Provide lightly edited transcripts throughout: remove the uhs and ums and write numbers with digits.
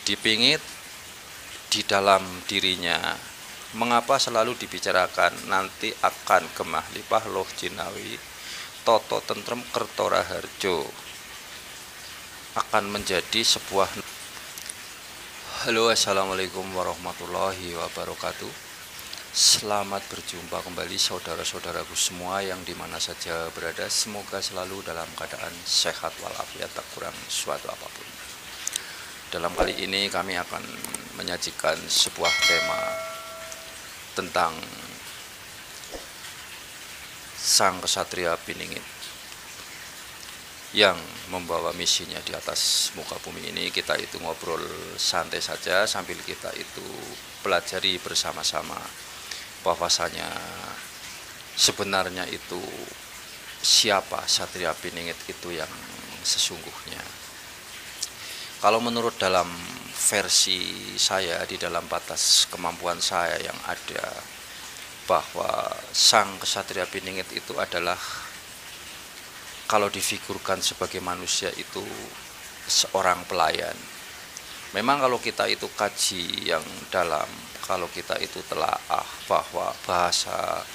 dipingit di dalam dirinya. Mengapa selalu dibicarakan nanti akan gemah lipah loh jinawi toto tentrem kertora harjo akan menjadi sebuah. Halo, assalamualaikum warahmatullahi wabarakatuh. Selamat berjumpa kembali saudara-saudaraku semua yang dimana saja berada. Semoga selalu dalam keadaan sehat walafiat, tak kurang suatu apapun. Dalam kali ini kami akan menyajikan sebuah tema tentang sang kesatria Piningit yang membawa misinya di atas muka bumi ini. Kita itu ngobrol santai saja sambil kita itu pelajari bersama-sama bahwasanya sebenarnya itu siapa Satria Piningit itu yang sesungguhnya. Kalau menurut dalam versi saya, di dalam batas kemampuan saya yang ada, bahwa sang kesatria Piningit itu adalah, kalau difigurkan sebagai manusia itu seorang pelayan. Memang kalau kita itu kaji yang dalam, kalau kita itu telaah bahwa bahasa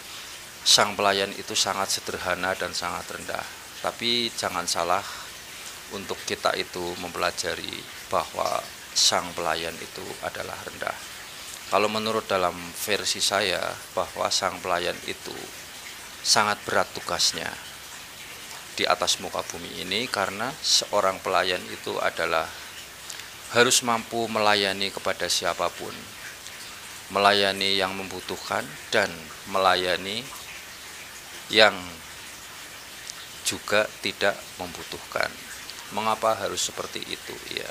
sang pelayan itu sangat sederhana dan sangat rendah. Tapi jangan salah untuk kita itu mempelajari bahwa sang pelayan itu adalah rendah. Kalau menurut dalam versi saya, bahwa sang pelayan itu sangat berat tugasnya di atas muka bumi ini, karena seorang pelayan itu adalah harus mampu melayani kepada siapapun, melayani yang membutuhkan dan melayani yang juga tidak membutuhkan. Mengapa harus seperti itu? Ya,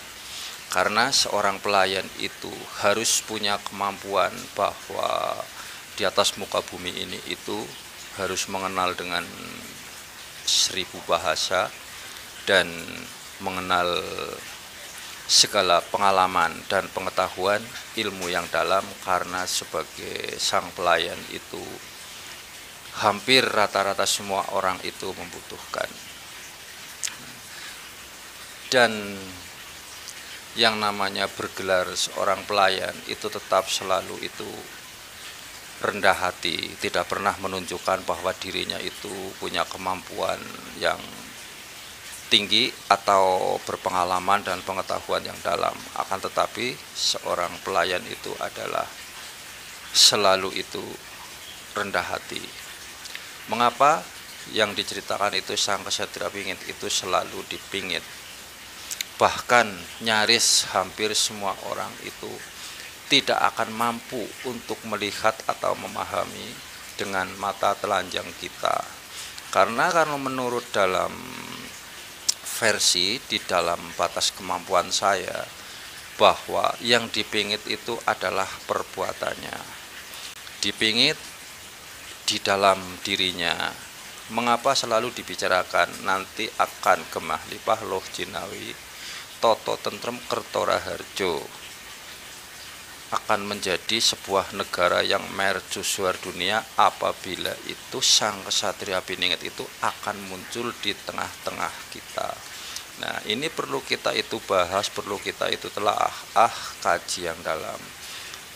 karena seorang pelayan itu harus punya kemampuan bahwa di atas muka bumi ini itu harus mengenal dengan 1000 bahasa dan mengenal segala pengalaman dan pengetahuan ilmu yang dalam, karena sebagai sang pelayan itu hampir rata-rata semua orang itu membutuhkan. Dan yang namanya bergelar seorang pelayan itu tetap selalu itu rendah hati, tidak pernah menunjukkan bahwa dirinya itu punya kemampuan yang tinggi atau berpengalaman dan pengetahuan yang dalam. Akan tetapi seorang pelayan itu adalah selalu itu rendah hati. Mengapa yang diceritakan itu sang kesatria Piningit itu selalu dipingit? Bahkan nyaris hampir semua orang itu tidak akan mampu untuk melihat atau memahami dengan mata telanjang kita. Karena menurut dalam versi di dalam batas kemampuan saya, bahwa yang dipingit itu adalah perbuatannya. Dipingit di dalam dirinya. Mengapa selalu dibicarakan nanti akan gemah lipah loh jinawi toto tentrem kertora harjo akan menjadi sebuah negara yang mercusuar dunia apabila itu sang kesatria Piningit itu akan muncul di tengah-tengah kita. Nah, ini perlu kita itu bahas, perlu kita itu telaah, kaji yang dalam,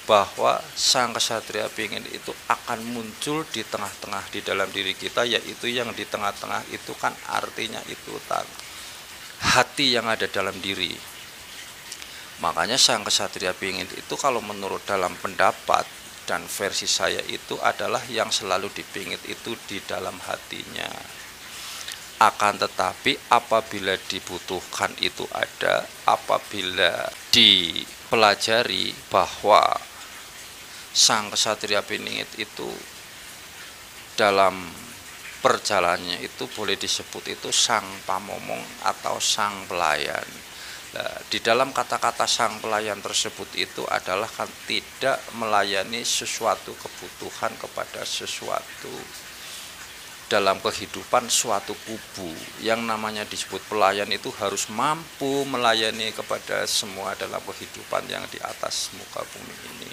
bahwa sang kesatria Piningit itu akan muncul di tengah-tengah di dalam diri kita, yaitu yang di tengah-tengah itu kan artinya itu hati yang ada dalam diri. Makanya sang kesatria Piningit itu kalau menurut dalam pendapat dan versi saya itu adalah yang selalu dipingit itu di dalam hatinya. Akan tetapi apabila dibutuhkan itu ada, apabila dipelajari bahwa sang kesatria Piningit itu dalam perjalanannya itu boleh disebut itu sang pamomong atau sang pelayan. Nah, di dalam kata-kata sang pelayan tersebut itu adalah kan tidak melayani sesuatu kebutuhan kepada sesuatu dalam kehidupan suatu kubu. Yang namanya disebut pelayan itu harus mampu melayani kepada semua dalam kehidupan yang di atas muka bumi ini,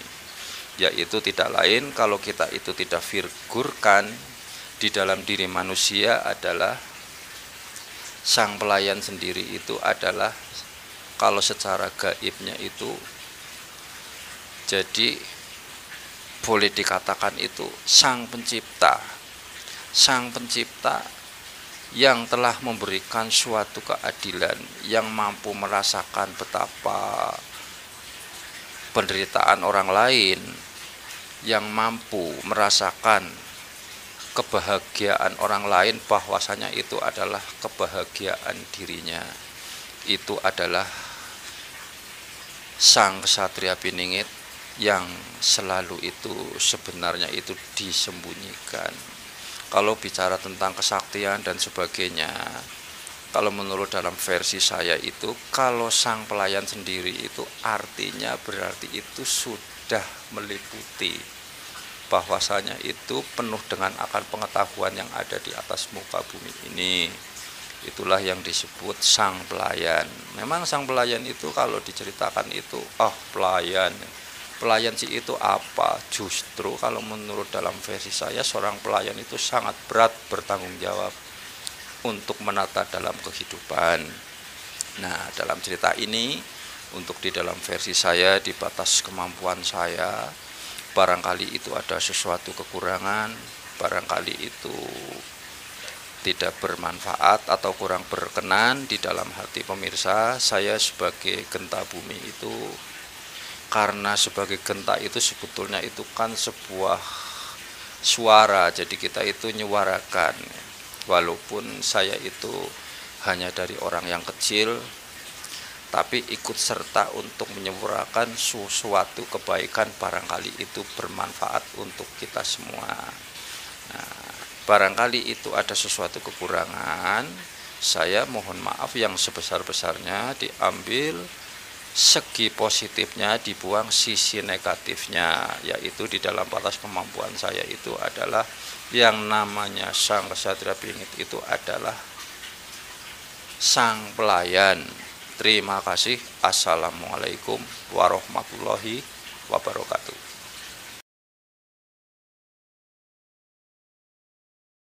yaitu tidak lain kalau kita itu tidak figurkan di dalam diri manusia adalah sang pelayan sendiri itu adalah Kalau secara gaibnya itu jadi boleh dikatakan itu sang pencipta. Sang pencipta yang telah memberikan suatu keadilan, yang mampu merasakan betapa penderitaan orang lain, yang mampu merasakan kebahagiaan orang lain, bahwasanya itu adalah kebahagiaan dirinya. Itu adalah sang kesatria Piningit yang selalu itu sebenarnya itu disembunyikan. Kalau bicara tentang kesaktian dan sebagainya, kalau menurut dalam versi saya itu, kalau sang pelayan sendiri itu artinya berarti itu sudah meliputi, bahwasanya itu penuh dengan akan pengetahuan yang ada di atas muka bumi ini. Itulah yang disebut sang pelayan. Memang sang pelayan itu kalau diceritakan itu, pelayan sih itu apa? Justru kalau menurut dalam versi saya, seorang pelayan itu sangat berat bertanggung jawab untuk menata dalam kehidupan. Nah, dalam cerita ini, untuk di dalam versi saya, di batas kemampuan saya, barangkali itu ada sesuatu kekurangan, barangkali itu tidak bermanfaat atau kurang berkenan di dalam hati pemirsa. Saya sebagai genta bumi itu, karena sebagai genta itu sebetulnya itu kan sebuah suara, jadi kita itu nyuarakan. Walaupun saya itu hanya dari orang yang kecil, tapi ikut serta untuk menyuarakan sesuatu kebaikan, barangkali itu bermanfaat untuk kita semua. Nah, barangkali itu ada sesuatu kekurangan, saya mohon maaf yang sebesar-besarnya, diambil segi positifnya, dibuang sisi negatifnya, yaitu di dalam batas kemampuan saya itu adalah yang namanya sang kesatria Piningit itu adalah sang pelayan. Terima kasih. Assalamualaikum warahmatullahi wabarakatuh.